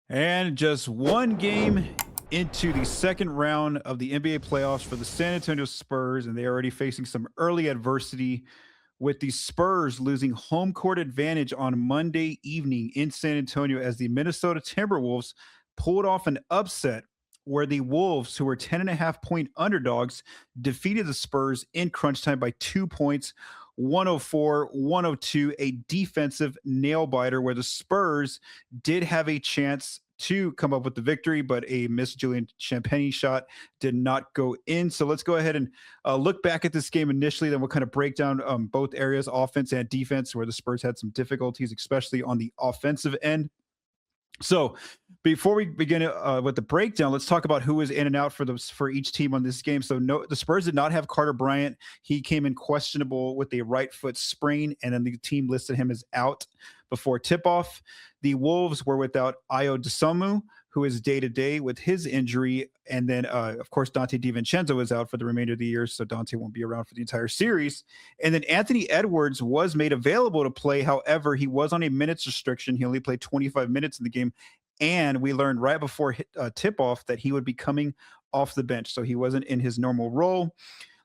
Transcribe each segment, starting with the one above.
And just one game into the second round of the NBA playoffs for the San Antonio Spurs, and they're already facing some early adversity with the Spurs losing home court advantage on Monday evening in San Antonio as the Minnesota Timberwolves pulled off an upset where the Wolves, who were 10.5 point underdogs, defeated the Spurs in crunch time by 2 points, 104-102, a defensive nail biter where the Spurs did have a chance to come up with the victory, but a missed Julian Champagnie shot did not go in. So let's go ahead and look back at this game initially. Then we'll kind of break down both areas, offense and defense, where the Spurs had some difficulties, especially on the offensive end. So before we begin with the breakdown, let's talk about who was in and out for each team on this game. So no, the Spurs did not have Carter Bryant. He came in questionable with a right foot sprain, and then the team listed him as out before tip-off. The Wolves were without Ayo Dosunmu, who is day-to-day with his injury. And then, of course, Dante DiVincenzo is out for the remainder of the year, so Dante won't be around for the entire series. And then Anthony Edwards was made available to play. However, he was on a minutes restriction. He only played 25 minutes in the game. And we learned right before tip-off that he would be coming off the bench, so he wasn't in his normal role.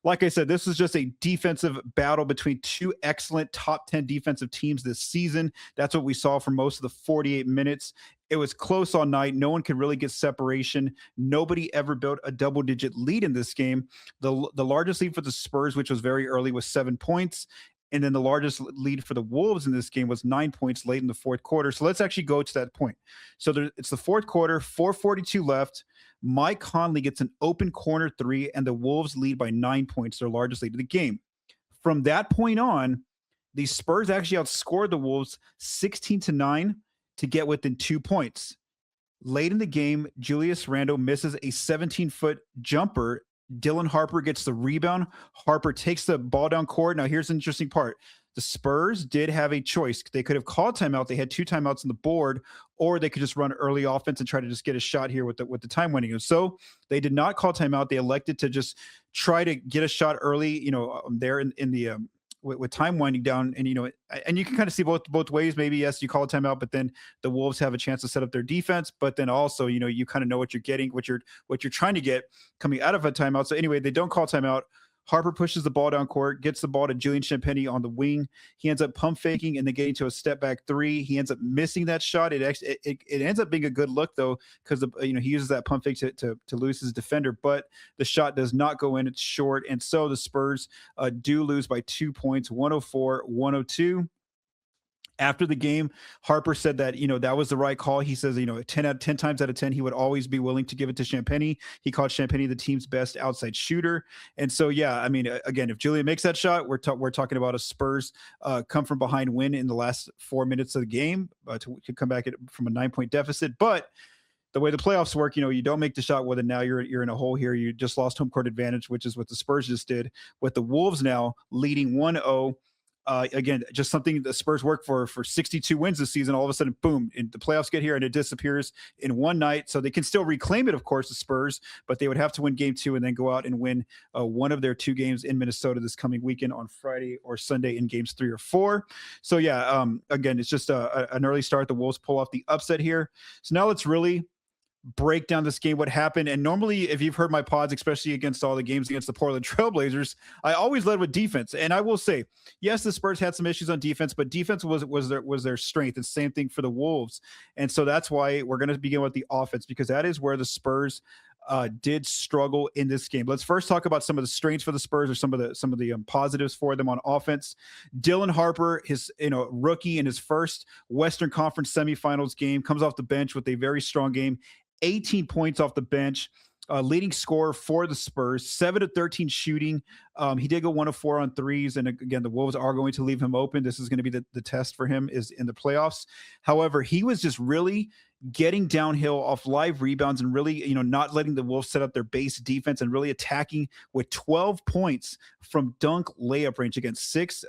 Like I said, this is just a defensive battle between two excellent top 10 defensive teams this season. That's what we saw for most of the 48 minutes. It was close all night. No one could really get separation. Nobody ever built a double-digit lead in this game. The largest lead for the Spurs, which was very early, was 7 points. And then the largest lead for the Wolves in this game was 9 points late in the fourth quarter. So let's actually go to that point. So it's the fourth quarter, 4:42 left. Mike Conley gets an open corner three, and the Wolves lead by 9 points, their largest lead of the game. From that point on, the Spurs actually outscored the Wolves 16-9 to get within 2 points. Late in the game, Julius Randle misses a 17-foot jumper. Dylan Harper gets the rebound. Harper takes the ball down court. Now, here's an interesting part. The Spurs did have a choice. They could have called timeout. They had 2 timeouts on the board, or they could just run early offense and try to just get a shot here with the time winning. And so they did not call timeout. They elected to just try to get a shot early, there in the with time winding down. And and you can kind of see both ways. Maybe yes, you call a timeout, but then the Wolves have a chance to set up their defense. But then also, you kind of know what you're getting, what you're trying to get coming out of a timeout. So anyway, they don't call timeout. Harper pushes the ball down court, gets the ball to Julian Champagnie on the wing. He ends up pump faking and then getting to a step back three. He ends up missing that shot. It ends up being a good look though, because he uses that pump fake to lose his defender, but the shot does not go in. It's short, and so the Spurs do lose by 2 points, 104-102. After the game, Harper said that, that was the right call. He says, 10 times out of 10, he would always be willing to give it to Champagnie. He called Champagnie the team's best outside shooter. And so, yeah, I mean, again, if Julian makes that shot, we're talking about a Spurs come from behind win in the last 4 minutes of the game to come back from a 9-point deficit. But the way the playoffs work, you don't make the shot, well, then now you're in a hole here. You just lost home court advantage, which is what the Spurs just did, with the Wolves now leading 1-0. Again, just something the Spurs work for 62 wins this season. All of a sudden, boom, and the playoffs get here and it disappears in one night. So they can still reclaim it, of course, the Spurs, but they would have to win game 2 and then go out and win one of their 2 games in Minnesota this coming weekend on Friday or Sunday in games 3 or 4. So yeah, again, it's just an early start. The Wolves pull off the upset here. So now let's really break down this game, what happened. And normally, if you've heard my pods, especially against all the games against the Portland Trailblazers, I always led with defense. And I will say, yes, the Spurs had some issues on defense, but defense was their strength. And same thing for the Wolves. And so that's why we're going to begin with the offense, because that is where the Spurs did struggle in this game. Let's first talk about some of the strengths for the Spurs, or some of the positives for them on offense. Dylan Harper, his rookie in his first Western Conference Semifinals game, comes off the bench with a very strong game. 18 points off the bench, leading scorer for the Spurs, 7-13 shooting. He did go 1 of 4 on threes. And again, the Wolves are going to leave him open. This is going to be the test for him is in the playoffs. However, he was just really getting downhill off live rebounds and really, not letting the Wolves set up their base defense and really attacking with 12 points from dunk layup range against 6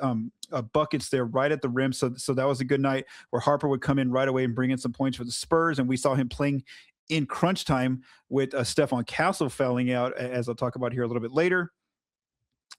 buckets there right at the rim. So that was a good night where Harper would come in right away and bring in some points for the Spurs. And we saw him playing in crunch time with Stephon Castle fouling out, as I'll talk about here a little bit later.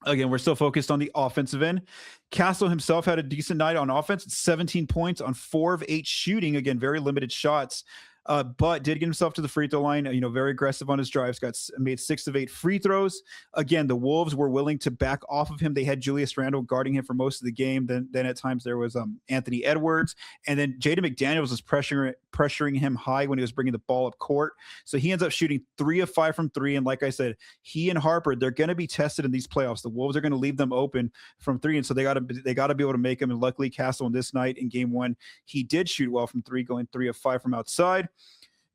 Again, we're still focused on the offensive end. Castle himself had a decent night on offense, 17 points on 4 of 8 shooting. Again, very limited shots. but did get himself to the free throw line. Very aggressive on his drives. Made 6 of 8 free throws. Again, the Wolves were willing to back off of him. They had Julius Randle guarding him for most of the game. Then at times there was Anthony Edwards, and then Jaden McDaniels was pressuring him high when he was bringing the ball up court. So he ends up shooting 3 of 5 from 3. And like I said, he and Harper, they're going to be tested in these playoffs. The Wolves are going to leave them open from 3, and so they got to be able to make him. And luckily, Castle in this night in Game 1, he did shoot well from 3, going 3 of 5 from outside.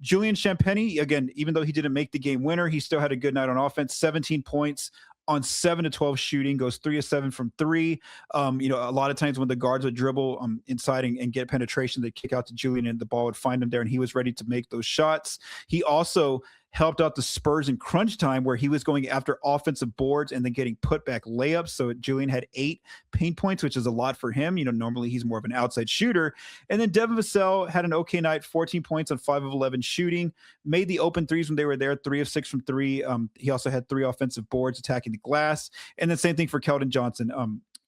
Julian Champagnie, again, even though he didn't make the game winner, he still had a good night on offense. 17 points on 7 of 12 shooting, goes 3 of 7 from 3. A lot of times when the guards would dribble inside and get penetration, they'd kick out to Julian and the ball would find him there, and he was ready to make those shots. He also helped out the Spurs in crunch time, where he was going after offensive boards and then getting putback layups. So Julian had 8 paint points, which is a lot for him. Normally he's more of an outside shooter. And then Devin Vassell had an okay night, 14 points on 5 of 11 shooting, made the open threes when they were there, 3 of 6 from 3. He also had 3 offensive boards attacking the glass. And then same thing for Keldon Johnson.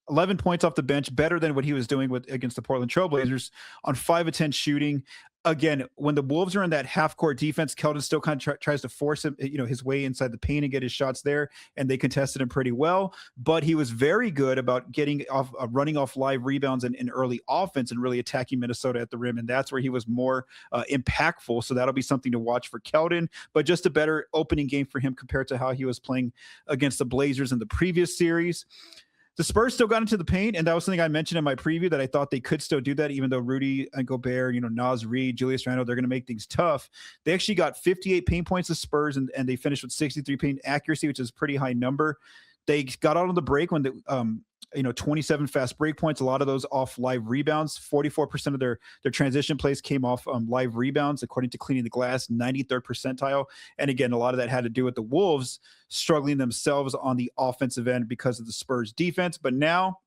11 points off the bench, better than what he was doing against the Portland Trailblazers on 5 of 10 shooting. Again, when the Wolves are in that half-court defense, Keldon still kind of tries to force him, his way inside the paint and get his shots there, and they contested him pretty well. But he was very good about getting off, running off live rebounds and early offense and really attacking Minnesota at the rim, and that's where he was more impactful. So that'll be something to watch for Keldon, but just a better opening game for him compared to how he was playing against the Blazers in the previous series. The Spurs still got into the paint, and that was something I mentioned in my preview, that I thought they could still do that, even though Rudy and Gobert, Naz Reid, Julius Randle, they're going to make things tough. They actually got 58 paint points to Spurs, and they finished with 63 paint accuracy, which is a pretty high number. They got out on the break when 27 fast break points, a lot of those off live rebounds. 44% of their transition plays came off live rebounds, according to Cleaning the Glass, 93rd percentile. And again, a lot of that had to do with the Wolves struggling themselves on the offensive end because of the Spurs defense. But now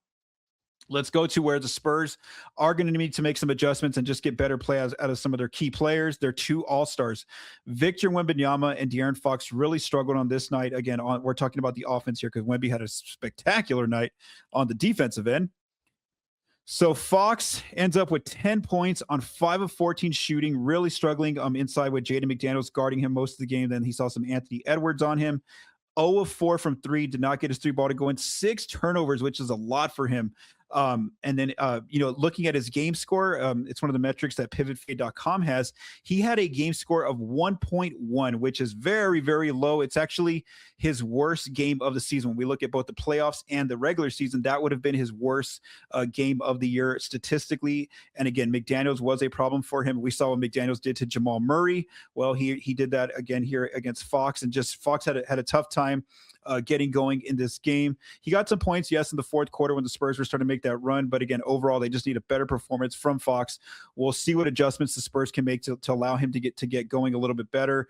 let's go to where the Spurs are going to need to make some adjustments and just get better play out of some of their key players. Their 2 all-stars, Victor Wembanyama and De'Aaron Fox, really struggled on this night. Again, we're talking about the offense here because Wemby had a spectacular night on the defensive end. So Fox ends up with 10 points on 5 of 14 shooting, really struggling inside with Jaden McDaniels guarding him most of the game. Then he saw some Anthony Edwards on him. 0 of 4 from 3, did not get his 3-ball to go in. 6 turnovers, which is a lot for him. And then, looking at his game score, it's one of the metrics that pivotfade.com has. He had a game score of 1.1, which is very, very low. It's actually his worst game of the season. When we look at both the playoffs and the regular season, that would have been his worst game of the year statistically. And again, McDaniels was a problem for him. We saw what McDaniels did to Jamal Murray. Well, he did that again here against Fox, and just Fox had a tough time getting going in this game. He got some points, yes, in the fourth quarter when the Spurs were starting to make that run. But again, overall, they just need a better performance from Fox. We'll see what adjustments the Spurs can make to allow him to get going a little bit better,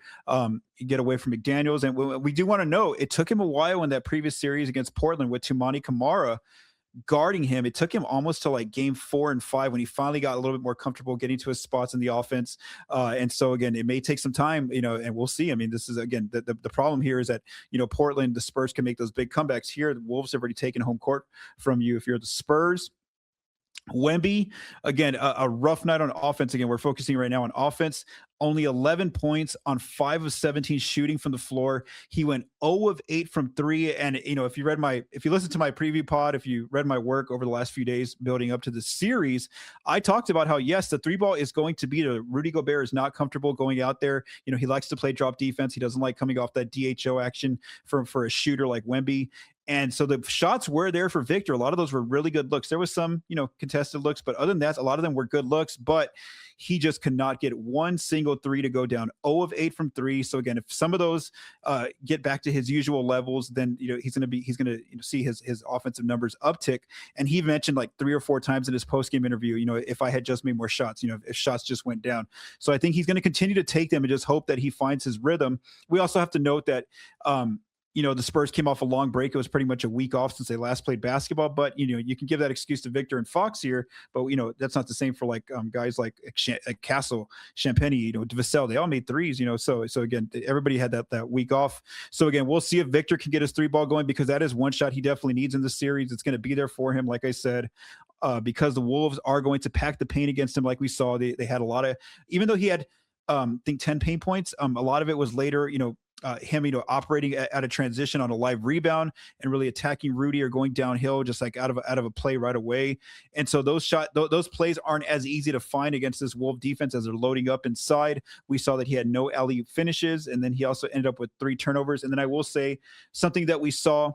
get away from McDaniels. And we do want to know, it took him a while in that previous series against Portland with Toumani Camara guarding him. It took him almost to like game 4 and 5 when he finally got a little bit more comfortable getting to his spots in the offense. And so again, it may take some time, and we'll see. I mean, this is again, the problem here is that, Portland, the Spurs can make those big comebacks here. The Wolves have already taken home court from you if you're the Spurs. Wemby, again, a rough night on offense. Again, we're focusing right now on offense. Only 11 points on 5 of 17 shooting from the floor. He went 0 of 8 from 3. And, if you listened to my preview pod, if you read my work over the last few days building up to the series, I talked about how, yes, the 3-ball is going to be to Rudy Gobert is not comfortable going out there. He likes to play drop defense. He doesn't like coming off that DHO action for a shooter like Wemby. And so the shots were there for Victor. A lot of those were really good looks. There was some, contested looks, but other than that, a lot of them were good looks, but he just could not get one single 3 to go down. 0 of 8 from 3. So again, if some of those get back to his usual levels, then, he's going to see his offensive numbers uptick. And he mentioned like 3 or 4 times in his post-game interview, if I had just made more shots, if shots just went down. So I think he's going to continue to take them and just hope that he finds his rhythm. We also have to note that, the Spurs came off a long break. It was pretty much a week off since they last played basketball. But, you can give that excuse to Victor and Fox here. But, that's not the same for like guys like Castle, Champagnie, Vassell. They all made threes, So again, everybody had that week off. So again, we'll see if Victor can get his 3-ball going, because that is one shot he definitely needs in this series. It's going to be there for him, like I said. Because the Wolves are going to pack the paint against him like we saw. They had a lot of – even though he had I think 10 paint points. A lot of it was later, him, operating at a transition on a live rebound and really attacking Rudy or going downhill, just like out of a play right away. And so those plays aren't as easy to find against this Wolf defense as they're loading up inside. We saw that he had no alley finishes, and then he also ended up with 3 turnovers. And then I will say something that we saw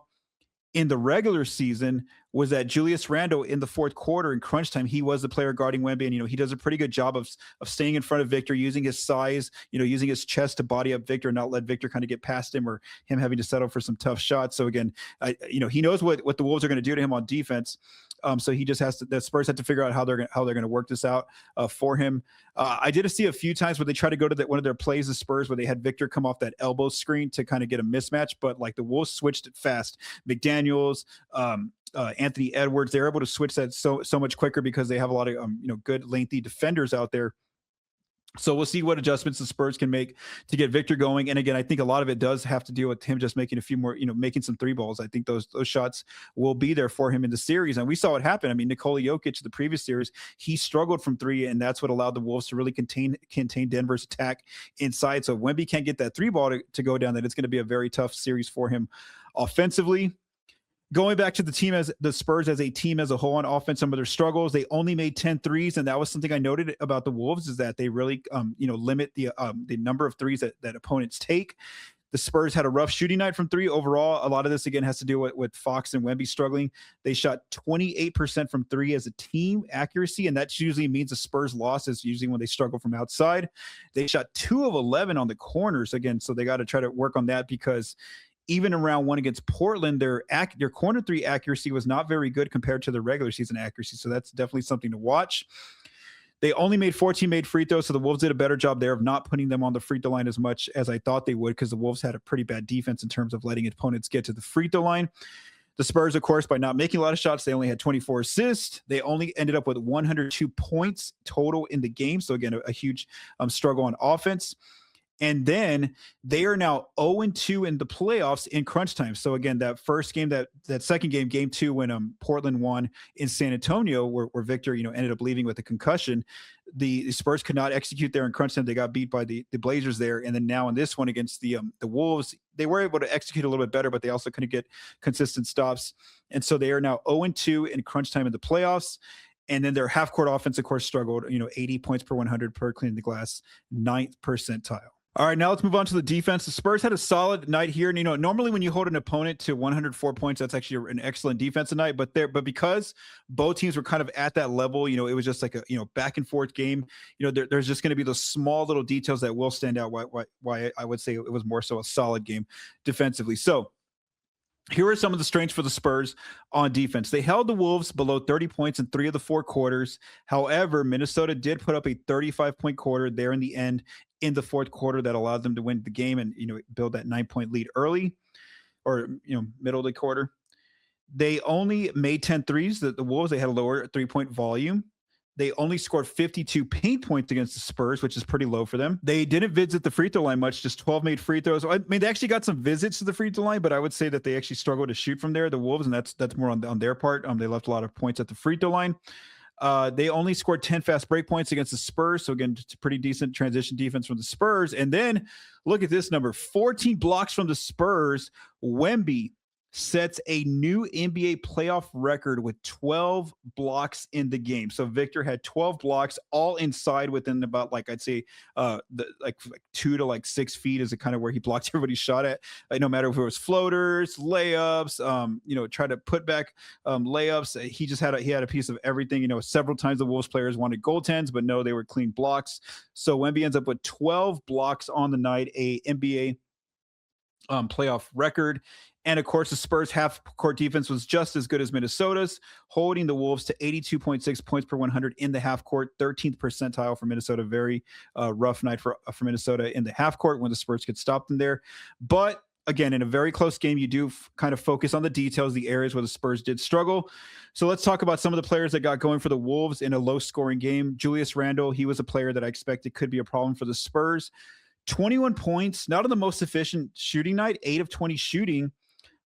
in the regular season was that Julius Randle in the fourth quarter in crunch time, he was the player guarding Wemby, and he does a pretty good job of staying in front of Victor, using his size, using his chest to body up Victor, not let Victor kind of get past him or him having to settle for some tough shots. So again, he knows what the Wolves are going to do to him on defense. So he just has to. The Spurs have to figure out how they're going to work this out for him. I did see a few times where they tried to go to one of their plays, the Spurs, where they had Victor come off that elbow screen to kind of get a mismatch, but like the Wolves switched it fast. McDaniels, Anthony Edwards, they're able to switch that so much quicker because they have a lot of good lengthy defenders out there. So we'll see what adjustments the Spurs can make to get Victor going. And again, I think a lot of it does have to deal with him just making a few more, making some 3 balls. I think those shots will be there for him in the series. And we saw it happen. I mean, Nikola Jokic, the previous series, he struggled from 3, and that's what allowed the Wolves to really contain Denver's attack inside. So if Wemby can't get that 3 ball to go down, then it's going to be a very tough series for him offensively. Going back to the Spurs as a team as a whole on offense, some of their struggles, they only made 10 threes. And that was something I noted about the Wolves, is that they really, limit the number of threes that opponents take. The Spurs had a rough shooting night from 3 overall. A lot of this, again, has to do with Fox and Wemby struggling. They shot 28% from 3 as a team accuracy, and that usually means the Spurs loss is usually when they struggle from outside. They shot 2 of 11 on the corners, again, so they got to try to work on that, because even in round 1 against Portland, their corner 3 accuracy was not very good compared to the regular season accuracy. So that's definitely something to watch. They only made 14 made free throws, so the Wolves did a better job there of not putting them on the free throw line as much as I thought they would, because the Wolves had a pretty bad defense in terms of letting opponents get to the free throw line. The Spurs, of course, by not making a lot of shots, they only had 24 assists. They only ended up with 102 points total in the game. So again, a huge struggle on offense. And then they are now 0-2 in the playoffs in crunch time. So again, that first game, that second game, game 2, when Portland won in San Antonio, where Victor, ended up leaving with a concussion, the Spurs could not execute there in crunch time. They got beat by the Blazers there. And then now in this one against the Wolves, they were able to execute a little bit better, but they also couldn't get consistent stops. And so they are now 0-2 in crunch time in the playoffs. And then their half-court offense, of course, struggled, 80 points per 100 per cleaning the glass, 9th percentile. All right, now let's move on to the defense. The Spurs had a solid night here. And, normally when you hold an opponent to 104 points, that's actually an excellent defensive night. But because both teams were kind of at that level, it was just like a, back and forth game. There's just going to be those small little details that will stand out why I would say it was more so a solid game defensively. So here are some of the strengths for the Spurs on defense. They held the Wolves below 30 points in 3 of the 4 quarters. However, Minnesota did put up a 35-point quarter there in the end, in the fourth quarter, that allowed them to win the game and, build that 9-point lead early, or, middle of the quarter. They only made 10 threes. The Wolves, they had a lower 3-point volume. They only scored 52 paint points against the Spurs, which is pretty low for them. They didn't visit the free throw line much, just 12 made free throws. I mean, they actually got some visits to the free throw line, but I would say that they actually struggled to shoot from there, the Wolves, and that's more on their part. They left a lot of points at the free throw line. They only scored 10 fast break points against the Spurs. So again, it's a pretty decent transition defense from the Spurs. And then look at this number, 14 blocks from the Spurs. Wemby sets a new NBA playoff record with 12 blocks in the game. So Victor had 12 blocks, all inside within about, like, I'd say like 2 to 6 feet is kind of where he blocked everybody's shot at. No matter if it was floaters, layups, try to put back layups. He had a piece of everything. Several times the Wolves players wanted goaltends, but no, they were clean blocks. So Wemby ends up with 12 blocks on the night, a NBA playoff record. And of course, the Spurs half-court defense was just as good as Minnesota's, holding the Wolves to 82.6 points per 100 in the half-court, 13th percentile for Minnesota. Very rough night for Minnesota in the half-court when the Spurs could stop them there. But again, in a very close game, you do kind of focus on the details, the areas where the Spurs did struggle. So let's talk about some of the players that got going for the Wolves in a low-scoring game. Julius Randle, he was a player that I expected could be a problem for the Spurs. 21 points, not on the most efficient shooting night, 8 of 20 shooting,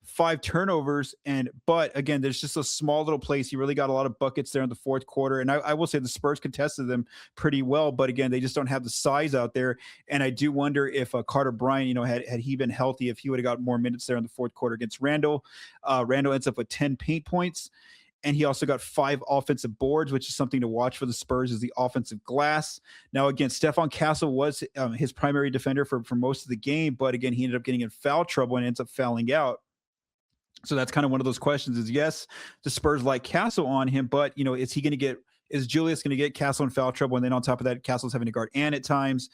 5 turnovers. But again, there's just a small little place. He really got a lot of buckets there in the fourth quarter. And I will say the Spurs contested them pretty well, but again, they just don't have the size out there. And I do wonder if Carter Bryant, had he been healthy, if he would have got more minutes there in the fourth quarter against Randall. Randall ends up with 10 paint points. And he also got 5 offensive boards, which is something to watch for the Spurs, is the offensive glass. Now, again, Stephon Castle was his primary defender for most of the game, but again, he ended up getting in foul trouble and ends up fouling out. So that's kind of one of those questions is, yes, the Spurs like Castle on him, but, is Julius going to get Castle in foul trouble? And then on top of that, Castle's having to guard Ant at times.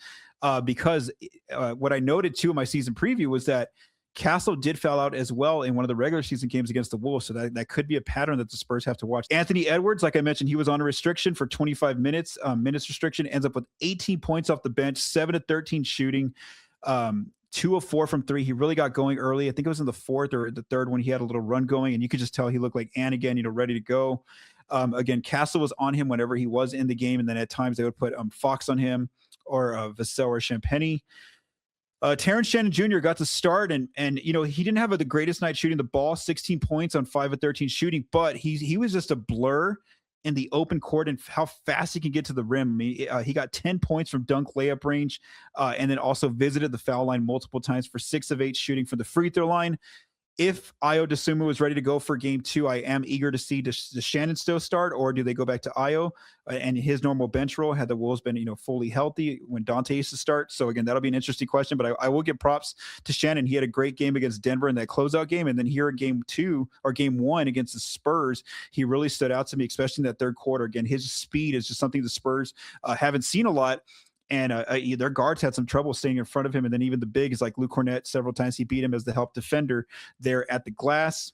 Because what I noted too in my season preview was that Castle did foul out as well in one of the regular season games against the Wolves. So that could be a pattern that the Spurs have to watch. Anthony Edwards, like I mentioned, he was on a restriction for 25 minutes, minutes restriction, ends up with 18 points off the bench, 7 of 13 shooting, 2 of 4 from 3. He really got going early. I think it was in the fourth or the third when he had a little run going, and you could just tell he looked like Ant again, ready to go. Again, Castle was on him whenever he was in the game, and then at times they would put Fox on him or Vassell or Champagnie. Terrence Shannon Jr. got to start, and he didn't have the greatest night shooting the ball, 16 points on 5 of 13 shooting, but he was just a blur in the open court and how fast he can get to the rim. I mean, he got 10 points from dunk layup range, and then also visited the foul line multiple times for 6 of 8 shooting from the free throw line. If Ayo Dosunmu is ready to go for game 2, I am eager to see does Shannon still start, or do they go back to Ayo and his normal bench role? Had the Wolves been fully healthy when Dante used to start? So again, that'll be an interesting question. But I will give props to Shannon. He had a great game against Denver in that closeout game, and then here in game 1 against the Spurs, he really stood out to me, especially in that third quarter. Again, his speed is just something the Spurs haven't seen a lot. And their guards had some trouble staying in front of him. And then even the bigs like Luke Cornett, several times he beat him as the help defender there at the glass.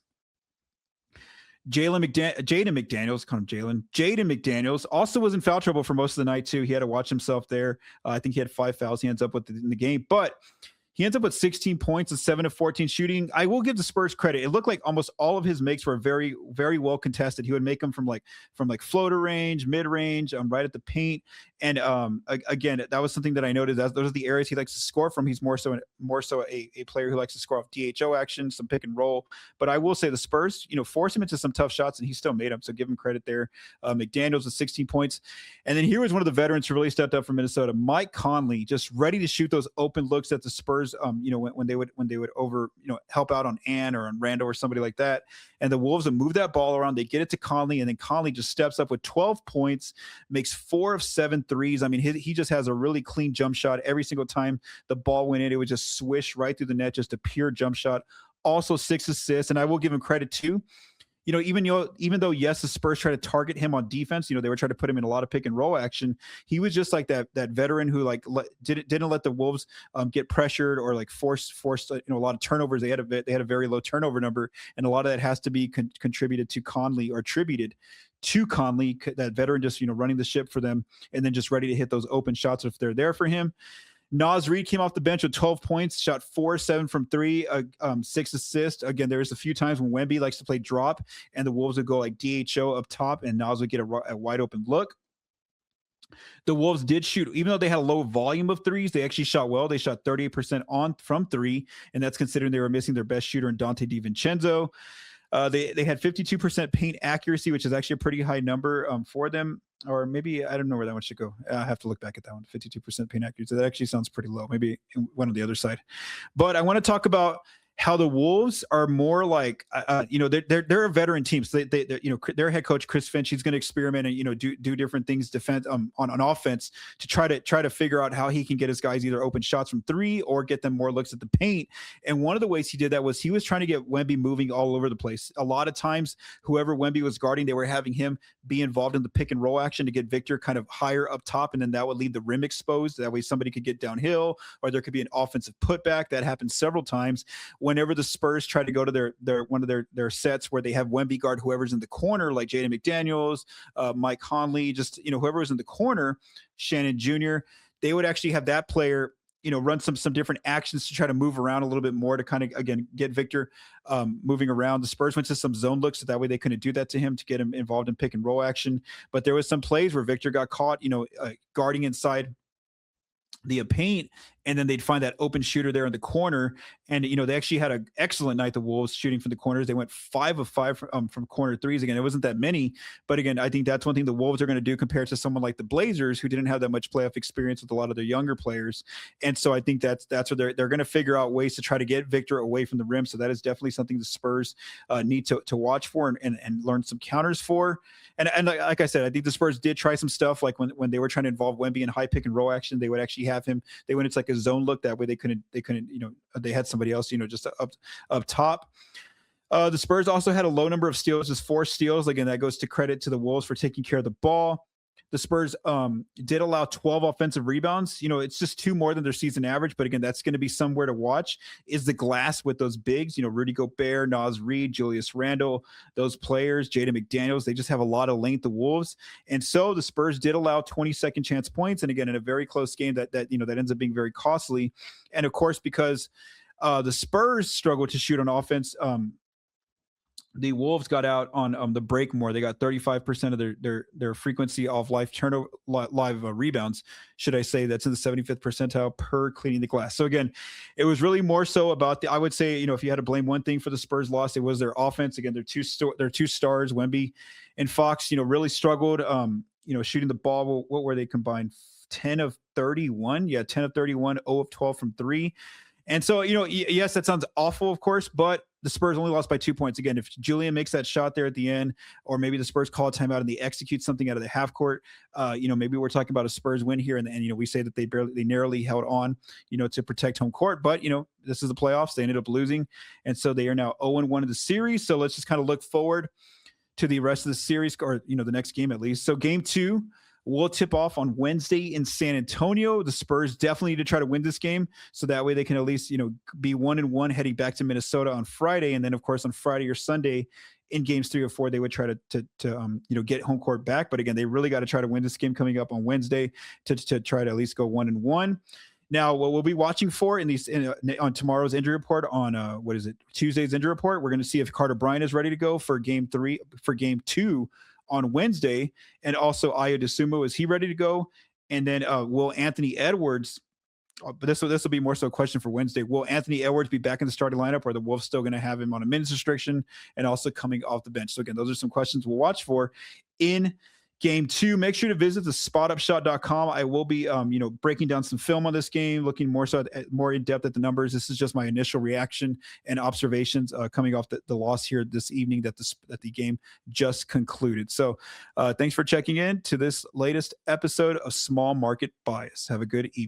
Jaden McDaniels also was in foul trouble for most of the night too. He had to watch himself there. I think he had 5 fouls he ends up with in the game. But he ends up with 16 points and 7 of 14 shooting. I will give the Spurs credit. It looked like almost all of his makes were very, very well contested. He would make them from floater range, mid range, right at the paint. And again, that was something that I noted. Those are the areas he likes to score from. He's more so a player who likes to score off DHO action, some pick and roll. But I will say the Spurs, forced him into some tough shots, and he still made them. So give him credit there. McDaniels with 16 points. And then here was one of the veterans who really stepped up for Minnesota, Mike Conley, just ready to shoot those open looks at the Spurs. When they would over help out on Ant or on Randall or somebody like that, and the Wolves would move that ball around. They get it to Conley, and then Conley just steps up with 12 points, makes 4 of 7 threes. I mean, he just has a really clean jump shot every single time the ball went in. It would just swish right through the net, just a pure jump shot. Also 6 assists, and I will give him credit too. Even though, yes, the Spurs try to target him on defense, they were trying to put him in a lot of pick and roll action. He was just like that veteran who didn't let the Wolves get pressured or forced a lot of turnovers. They had a very low turnover number, and a lot of that has to be contributed to Conley, or attributed to Conley, that veteran just running the ship for them, and then just ready to hit those open shots if they're there for him. Naz Reid came off the bench with 12 points, shot 4-7 from 3, 6 assists. Again, there's a few times when Wemby likes to play drop, and the Wolves would go like DHO up top, and Naz would get a wide open look. The Wolves did shoot, even though they had a low volume of threes, they actually shot well. They shot 38% from 3, and that's considering they were missing their best shooter in Dante DiVincenzo. They had 52% paint accuracy, which is actually a pretty high number for them. Or maybe, I don't know where that one should go. I have to look back at that one. 52% paint accuracy. That actually sounds pretty low. Maybe it went on the other side. But I want to talk about how the Wolves are more like, they're a veteran team. So their head coach Chris Finch, he's going to experiment and do different things defense on offense to try to figure out how he can get his guys either open shots from 3 or get them more looks at the paint. And one of the ways he did that was he was trying to get Wemby moving all over the place. A lot of times, whoever Wemby was guarding, they were having him be involved in the pick and roll action to get Victor kind of higher up top, and then that would leave the rim exposed. That way, somebody could get downhill, or there could be an offensive putback. That happened several times. Whenever the Spurs try to go to one of their sets where they have Wemby guard whoever's in the corner, like Jaden McDaniels, Mike Conley, just whoever was in the corner, Shannon Jr., they would actually have that player run some different actions to try to move around a little bit more to kind of, again, get Victor moving around. The Spurs went to some zone looks, so that way they couldn't do that to him to get him involved in pick and roll action. But there was some plays where Victor got caught guarding inside the paint, and then they'd find that open shooter there in the corner. And they actually had an excellent night. The Wolves shooting from the corners. They went 5 of 5 from corner threes. Again, it wasn't that many, but again, I think that's one thing the Wolves are going to do compared to someone like the Blazers, who didn't have that much playoff experience with a lot of their younger players. And so I think that's where they're going to figure out ways to try to get Victor away from the rim. So that is definitely something the Spurs need to watch for and learn some counters for. And like I said, I think the Spurs did try some stuff, like when they were trying to involve Wemby in high pick and roll action. They would actually have him. They went into like a zone look. That way they couldn't. They had somebody else. Just up top. The Spurs also had a low number of steals, just 4 steals. Again, that goes to credit to the Wolves for taking care of the ball. The Spurs did allow 12 offensive rebounds. It's just 2 more than their season average. But again, that's going to be somewhere to watch, is the glass with those bigs. Rudy Gobert, Naz Reid, Julius Randle, those players, Jaden McDaniels. They just have a lot of length, the Wolves. And so the Spurs did allow 20 second chance points. And again, in a very close game that ends up being very costly. And of course, because the Spurs struggled to shoot on offense, the Wolves got out on the break more. They got 35% of their frequency of live rebounds, should I say. That's in the 75th percentile per cleaning the glass. So again, it was really more so about I would say, if you had to blame one thing for the Spurs loss, it was their offense. Again, their two stars, Wemby and Fox, really struggled, shooting the ball. What were they combined? 10 of 31. Yeah, 10 of 31, 0 of 12 from 3. And so, yes, that sounds awful, of course, but the Spurs only lost by 2 points. Again, if Julian makes that shot there at the end, or maybe the Spurs call a timeout and they execute something out of the half court, maybe we're talking about a Spurs win here. And we say that they narrowly held on, to protect home court. But, this is the playoffs. They ended up losing. And so they are now 0-1 in the series. So let's just kind of look forward to the rest of the series, or, the next game at least. So game 2 will tip off on Wednesday in San Antonio. The Spurs definitely need to try to win this game, so that way they can at least, be 1-1 heading back to Minnesota on Friday. And then, of course, on Friday or Sunday in games 3 or 4, they would try to get home court back. But again, they really got to try to win this game coming up on Wednesday to try to at least go 1-1. Now, what we'll be watching for on tomorrow's injury report, on Tuesday's injury report, we're going to see if Carter Bryant is ready to go for game 2 on Wednesday, and also Ayo Dosunmu, is he ready to go? And then will Anthony Edwards, but this will be more so a question for Wednesday, will Anthony Edwards be back in the starting lineup, or are the Wolves still going to have him on a minutes restriction and also coming off the bench? So again, those are some questions we'll watch for in game 2. Make sure to visit the spotupshot.com. I will be, breaking down some film on this game, looking more so more in depth at the numbers. This is just my initial reaction and observations coming off the loss here this evening that the game just concluded. So thanks for checking in to this latest episode of Small Market Bias. Have a good evening.